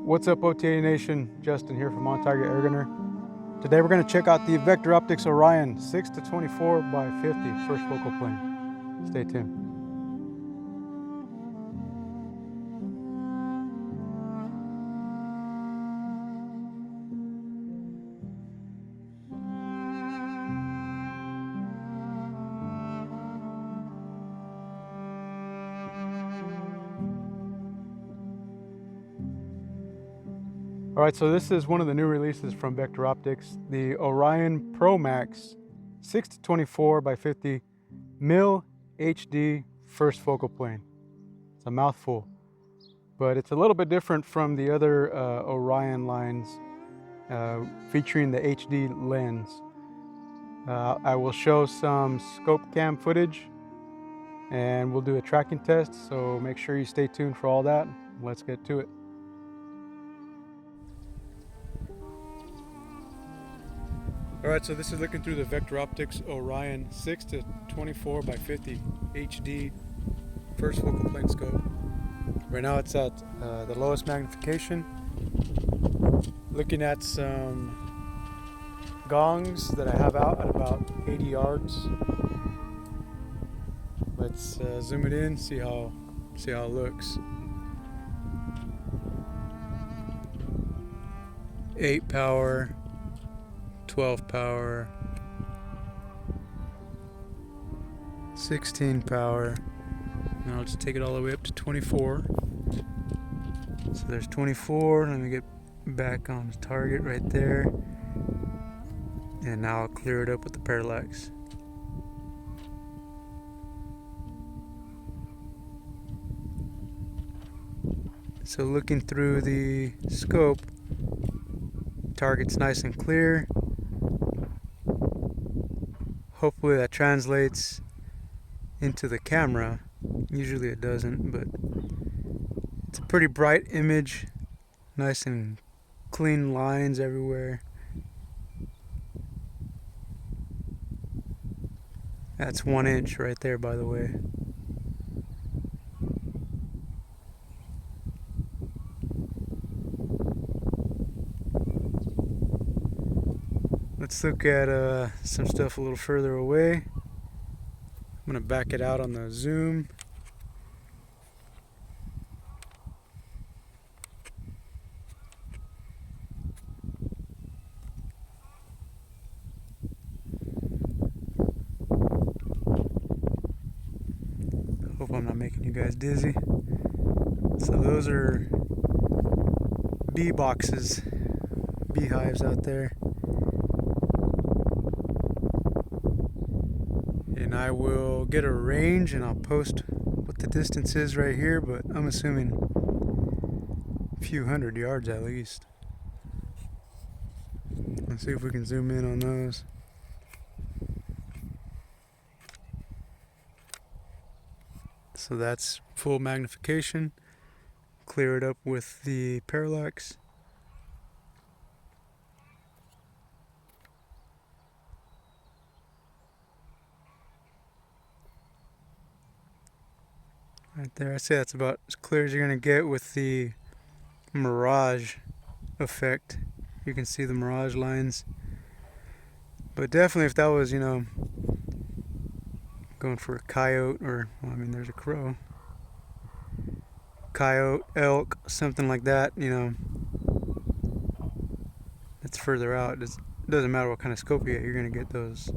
What's up, OTA Nation? Justin here from On Target Airgunner. Today we're going to check out the Vector Optics Orion 6 to 24 by 50 first focal plane. Stay tuned. All right, so this is one of the new releases from Vector Optics, the Orion Pro Max 6 to 24 by 50 mil HD first focal plane. It's a mouthful, but it's a little bit different from the other Orion lines featuring the HD lens. I will show some scope cam footage and we'll do a tracking test, so make sure you stay tuned for all that. Let's get to it. All right, so this is looking through the Vector Optics Orion 6 to 24 by 50 HD first focal plane scope. Right now it's at the lowest magnification. Looking at some gongs that I have out at about 80 yards. Let's zoom it in, see how it looks. 8 power, 12 power, 16 power. Now let's take it all the way up to 24. So there's 24. Let me get back on the target right there. And now I'll clear it up with the parallax. So looking through the scope, target's nice and clear. Hopefully that translates into the camera. Usually it doesn't, but it's a pretty bright image. Nice and clean lines everywhere. That's 1 inch right there, by the way. Let's look at some stuff a little further away. I'm going to back it out on the zoom. Hope I'm not making you guys dizzy. So those are bee boxes, beehives out there. And I will get a range and I'll post what the distance is right here, but I'm assuming a few hundred yards at least. Let's see if we can zoom in on those. So that's full magnification. Clear it up with the parallax. Right there, I say that's about as clear as you're going to get with the mirage effect. You can see the mirage lines. But definitely if that was, going for a coyote or, well, I mean, there's a crow. Coyote, elk, something like that, that's further out. It doesn't matter what kind of scope you get, you're going to get those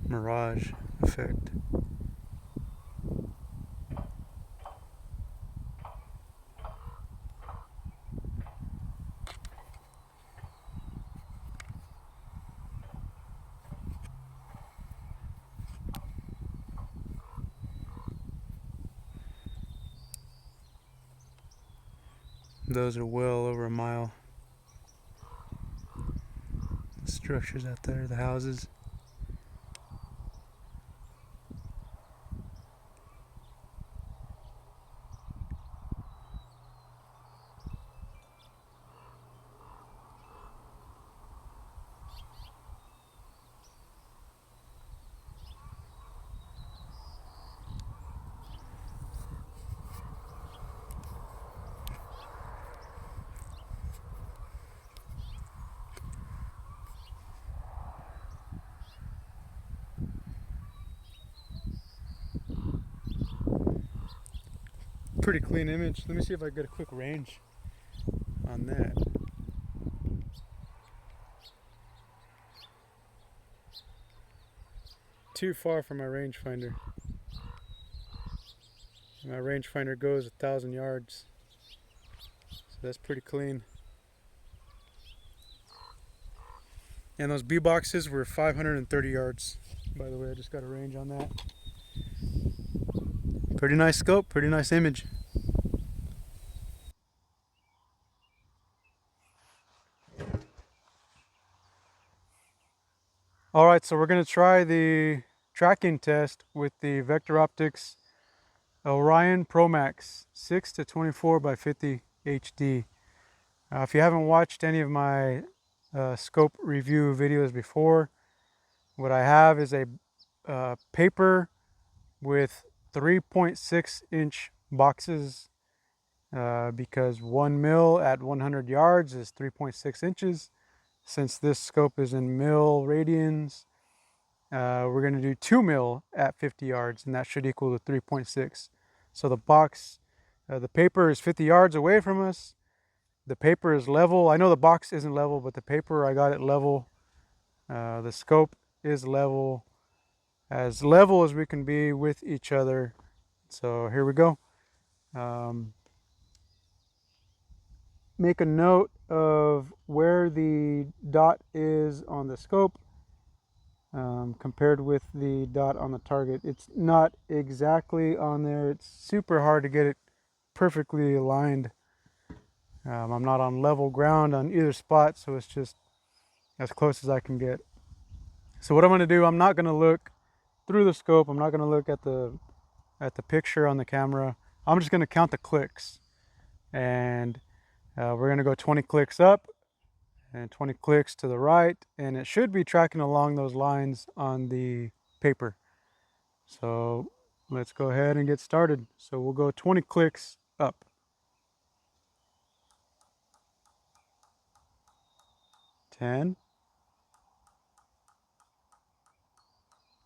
mirage effect. Those are well over a mile. The structures out there, the houses. Pretty clean image. Let me see if I get a quick range on that. Too far from my rangefinder. My rangefinder goes 1,000 yards. So that's pretty clean. And those B boxes were 530 yards. By the way, I just got a range on that. Pretty nice scope, pretty nice image. Alright, so we're going to try the tracking test with the Vector Optics Orion Pro Max 6 to 24 by 50 HD. If you haven't watched any of my scope review videos before, what I have is a paper with 3.6 inch boxes because 1 mil at 100 yards is 3.6 inches. Since this scope is in mil radians, we're going to do 2 mil at 50 yards, and that should equal to 3.6. So the box, the paper is 50 yards away from us. The paper is level. I know the box isn't level, but the paper, I got it level. The scope is level as we can be with each other. So here we go. Make a note of where the dot is on the scope compared with the dot on the target. It's not exactly on there. It's super hard to get it perfectly aligned. I'm not on level ground on either spot, so it's just as close as I can get. So what I'm going to do, I'm not going to look through the scope. I'm not going to look at the picture on the camera. I'm just going to count the clicks, and we're going to go 20 clicks up and 20 clicks to the right, and it should be tracking along those lines on the paper. So let's go ahead and get started. So we'll go 20 clicks up. 10,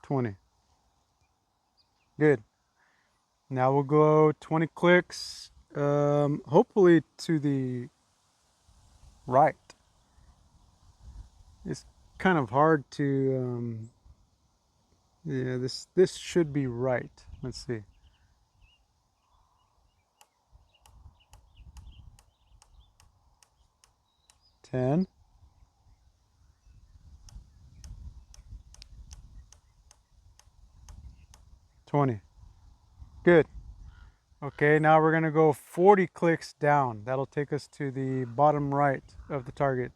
20. Good. Now we'll go 20 clicks, hopefully to the right. It's kind of hard to, yeah, this should be right. Let's see. 10, 20. Good. Okay, now we're gonna go 40 clicks down. That'll take us to the bottom right of the target.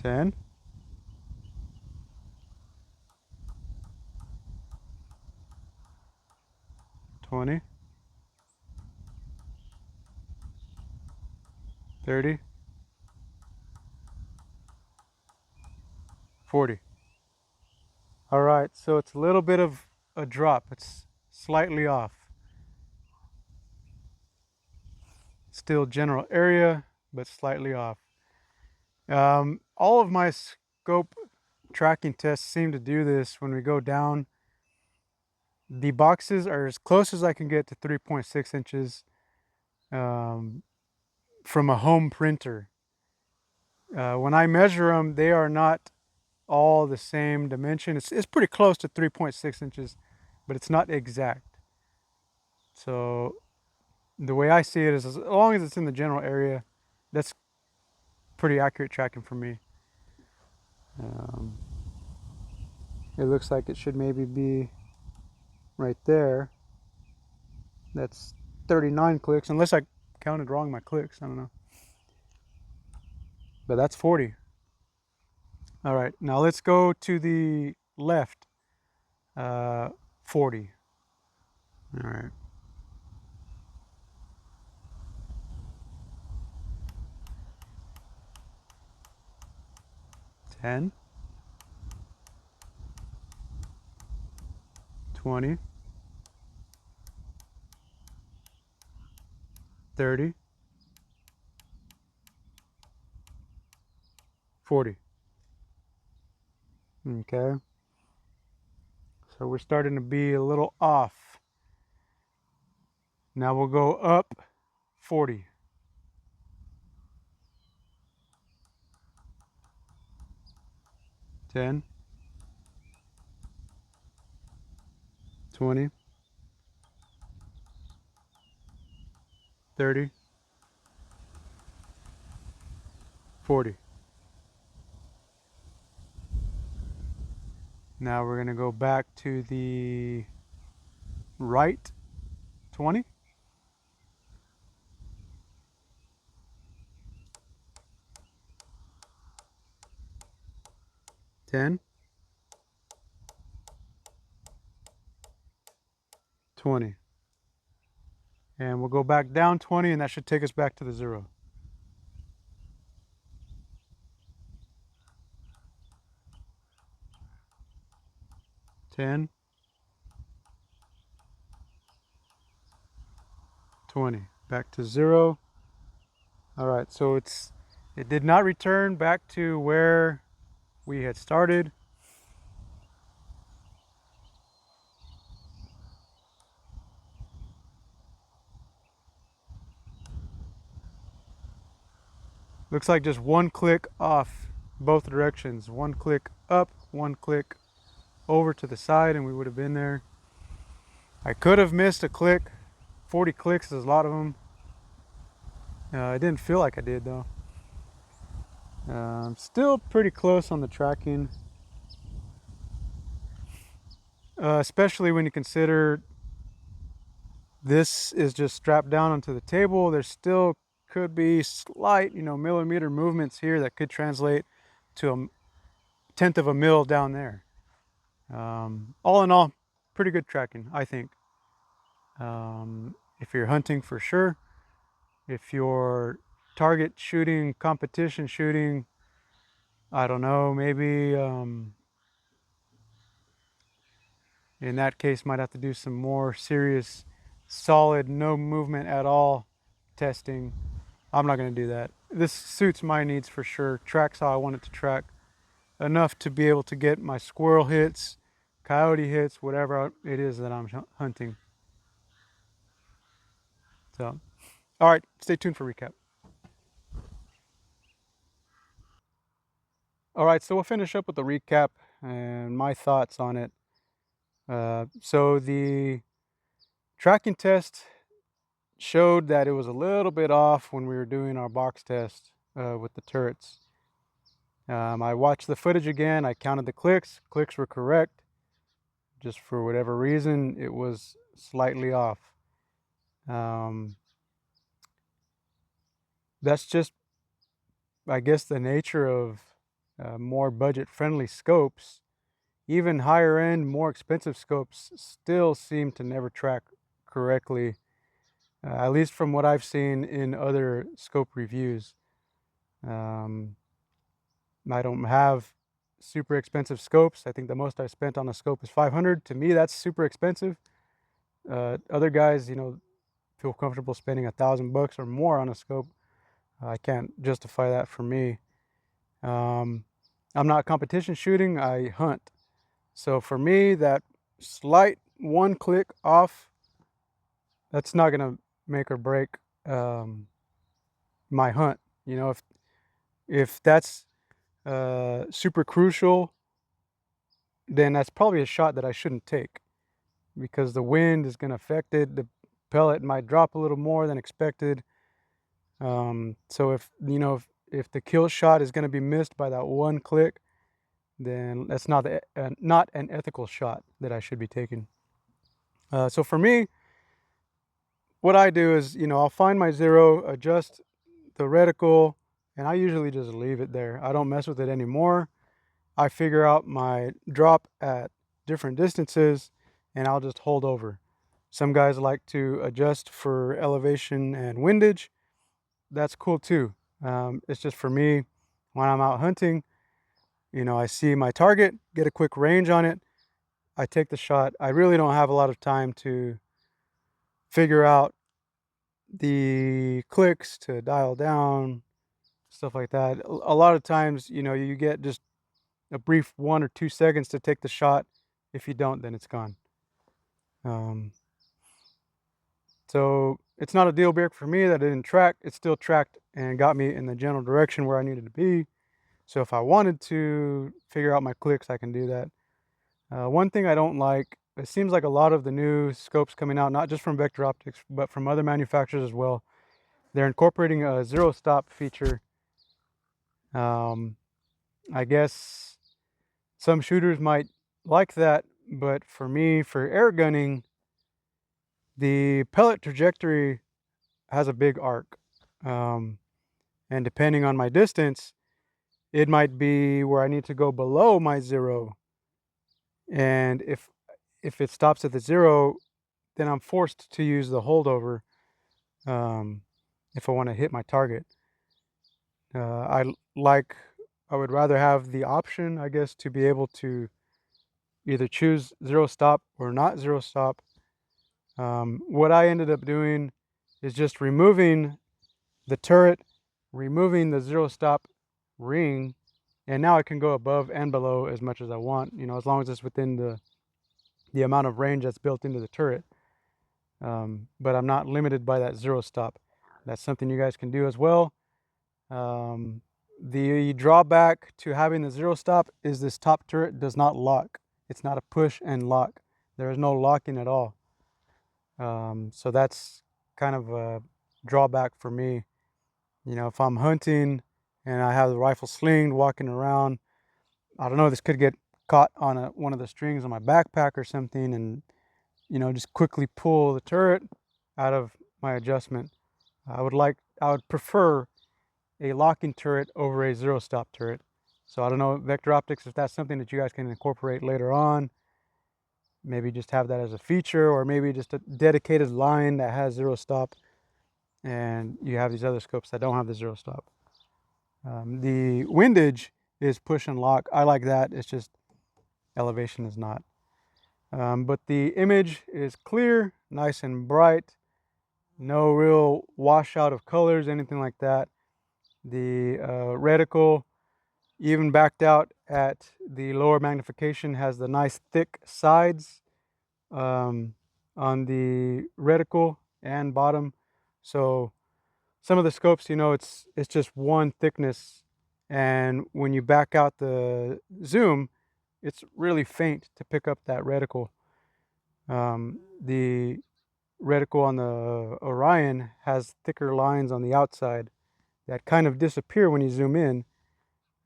10, 20, 30, 40. All right, so it's a little bit of a drop. It's slightly off. Still general area, but slightly off. All of my scope tracking tests seem to do this. When we go down, the boxes are as close as I can get to 3.6 inches from a home printer. When I measure them, they are not all the same dimension. It's pretty close to 3.6 inches, but it's not exact. So the way I see it is, as long as it's in the general area, that's pretty accurate tracking for me. It looks like it should maybe be right there. That's 39 clicks, unless I counted wrong my clicks. I don't know. But that's 40. All right, now let's go to the left. 40. All right. 10, 20, 30, 40. Okay. So we're starting to be a little off. Now we'll go up 40. 10, 20, 30, 40. Now we're going to go back to the right 20. 10, 20. And we'll go back down 20, and that should take us back to the 0. 10, 20. Back to 0. All right, so it did not return back to where we had started. Looks like just one click off both directions. One click up, one click over to the side, and we would have been there. I could have missed a click. 40 clicks is a lot of them. I didn't feel like I did though. Still pretty close on the tracking. Especially when you consider this is just strapped down onto the table. There still could be slight, millimeter movements here that could translate to a 1/10 of a mil down there. All in all, pretty good tracking, I think. If you're hunting, for sure. If you're target shooting, competition shooting, I don't know, maybe in that case might have to do some more serious, solid, no movement at all testing. I'm not going to do that. This suits my needs for sure. Tracks how I want it to track. Enough to be able to get my squirrel hits, coyote hits, whatever it is that I'm hunting. So, all right, stay tuned for recap. All right, so we'll finish up with the recap and my thoughts on it. So the tracking test showed that it was a little bit off when we were doing our box test with the turrets. I watched the footage again. I counted the clicks. Clicks were correct. Just for whatever reason, it was slightly off. That's just, I guess, the nature of more budget-friendly scopes. Even higher end, more expensive scopes still seem to never track correctly, at least from what I've seen in other scope reviews. I don't have super expensive scopes. I think the most I spent on a scope is $500. To me, that's super expensive. Other guys, feel comfortable spending $1,000 or more on a scope. I can't justify that for me. I'm not competition shooting, I hunt. So for me, that slight one click off, that's not gonna make or break my hunt. If that's super crucial, then that's probably a shot that I shouldn't take, because the wind is gonna affect it. The pellet might drop a little more than expected. So if the kill shot is gonna be missed by that one click, then that's not an ethical shot that I should be taking. So for me, what I do is, I'll find my 0, adjust the reticle, and I usually just leave it there. I don't mess with it anymore. I figure out my drop at different distances, and I'll just hold over. Some guys like to adjust for elevation and windage. That's cool too. It's just for me, when I'm out hunting, I see my target, get a quick range on it, I take the shot. I really don't have a lot of time to figure out the clicks to dial down, stuff like that. A lot of times, you know, you get just a brief 1 or 2 seconds to take the shot. If you don't, then it's gone. So it's not a deal breaker for me that it didn't track. It still tracked and got me in the general direction where I needed to be. So if I wanted to figure out my clicks, I can do that. One thing I don't like, it seems like a lot of the new scopes coming out, not just from Vector Optics, but from other manufacturers as well, they're incorporating a zero stop feature. I guess some shooters might like that, but for me, for air gunning, the pellet trajectory has a big arc. And depending on my distance, it might be where I need to go below my zero. And if it stops at the zero, then I'm forced to use the holdover if I want to hit my target. I would rather have the option, I guess, to be able to either choose zero stop or not zero stop. What I ended up doing is just removing the turret, removing the zero stop ring, and now I can go above and below as much as I want, you know, as long as it's within the amount of range that's built into the turret. But I'm not limited by that zero stop. That's something you guys can do as well. The drawback to having the zero stop is this top turret does not lock. It's not a push and lock. There is no locking at all. So that's kind of a drawback for me. You know, if I'm hunting and I have the rifle slinged, walking around, I don't know, this could get caught on one of the strings on my backpack or something, and, you know, just quickly pull the turret out of my adjustment. I would prefer a locking turret over a zero stop turret. So I don't know, Vector Optics, if that's something that you guys can incorporate later on. Maybe just have that as a feature, or maybe just a dedicated line that has zero stop, and you have these other scopes that don't have the zero stop. The windage is push and lock. I like that. It's just elevation is not. But the image is clear, nice and bright. No real washout of colors, anything like that. The reticle, even backed out at the lower magnification, has the nice thick sides on the reticle and bottom. So some of the scopes, you know, it's just one thickness, and when you back out the zoom, it's really faint to pick up that reticle. The reticle on the Orion has thicker lines on the outside that kind of disappear when you zoom in,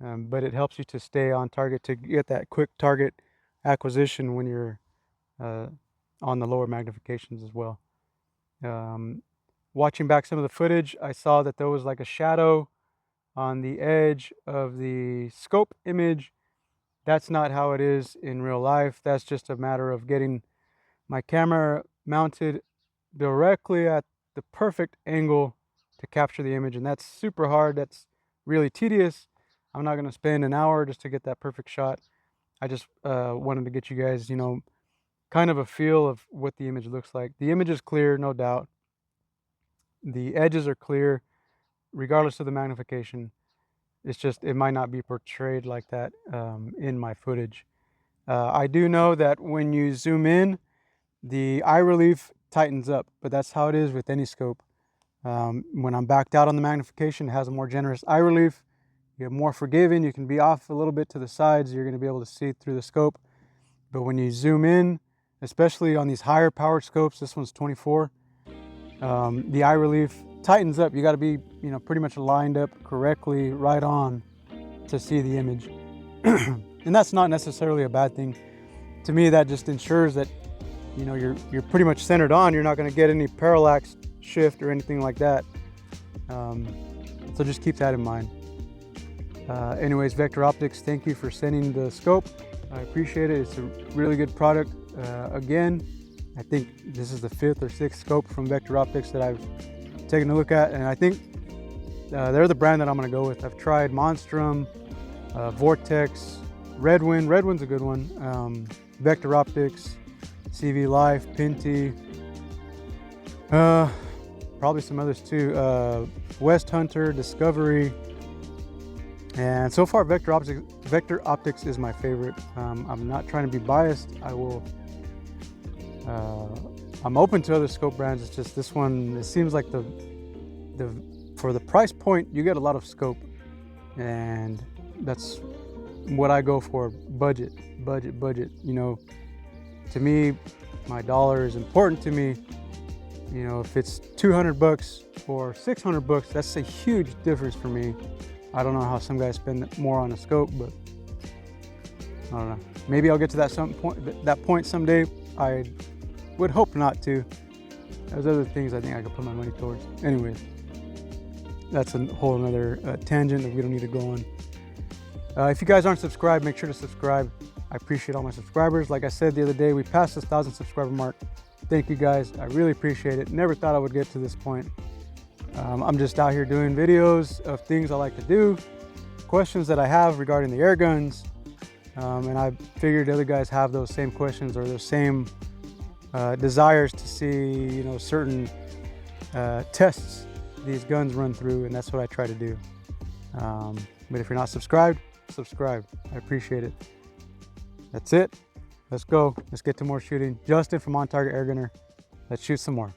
but it helps you to stay on target, to get that quick target acquisition when you're on the lower magnifications as well. Watching back some of the footage, I saw that there was like a shadow on the edge of the scope image. That's not how it is in real life. That's just a matter of getting my camera mounted directly at the perfect angle to capture the image, and that's super hard. That's really tedious. I'm not going to spend an hour just to get that perfect shot. I just wanted to get you guys, you know, kind of a feel of what the image looks like. The image is clear, no doubt. The edges are clear regardless of the magnification. It's just, it might not be portrayed like that in my footage. I do know that when you zoom in, the eye relief tightens up, but that's how it is with any scope. When I'm backed out on the magnification, it has a more generous eye relief. You're more forgiving. You can be off a little bit to the sides. You're going to be able to see through the scope. But when you zoom in, especially on these higher powered scopes, this one's 24, the eye relief tightens up. You got to be, you know, pretty much lined up correctly, right on, to see the image. And that's not necessarily a bad thing. To me, that just ensures that, you know, you're pretty much centered on. You're not going to get any parallax shift or anything like that. So just keep that in mind. Anyways, Vector Optics, thank you for sending the scope. I appreciate it. It's a really good product. Again, I think this is the 5th or 6th scope from Vector Optics that I've taken a look at, and I think they're the brand that I'm going to go with. I've tried Monstrum, Vortex, Redwind. Redwind's a good one. Vector Optics, CV Life, Pinty, probably some others too. West Hunter, Discovery. And so far, Vector Optics is my favorite. I'm not trying to be biased. I'm open to other scope brands. It's just this one, it seems like for the price point, you get a lot of scope, and that's what I go for. Budget. You know, to me, my dollar is important to me. You know, if it's 200 bucks or 600 bucks, that's a huge difference for me. I don't know how some guys spend more on a scope, but I don't know. Maybe I'll get to that point someday. I would hope not to. There's other things I think I could put my money towards. Anyways, that's a whole another tangent that we don't need to go on. If you guys aren't subscribed, make sure to subscribe. I appreciate all my subscribers. Like I said the other day, we passed this 1,000 subscriber mark. Thank you guys. I really appreciate it. Never thought I would get to this point. I'm just out here doing videos of things I like to do, questions that I have regarding the air guns, and I figured other guys have those same questions or those same desires to see, you know, certain tests these guns run through, and that's what I try to do. But if you're not subscribed, subscribe. I appreciate it. That's it. Let's go. Let's get to more shooting. Justin from On Target Airgunner. Let's shoot some more.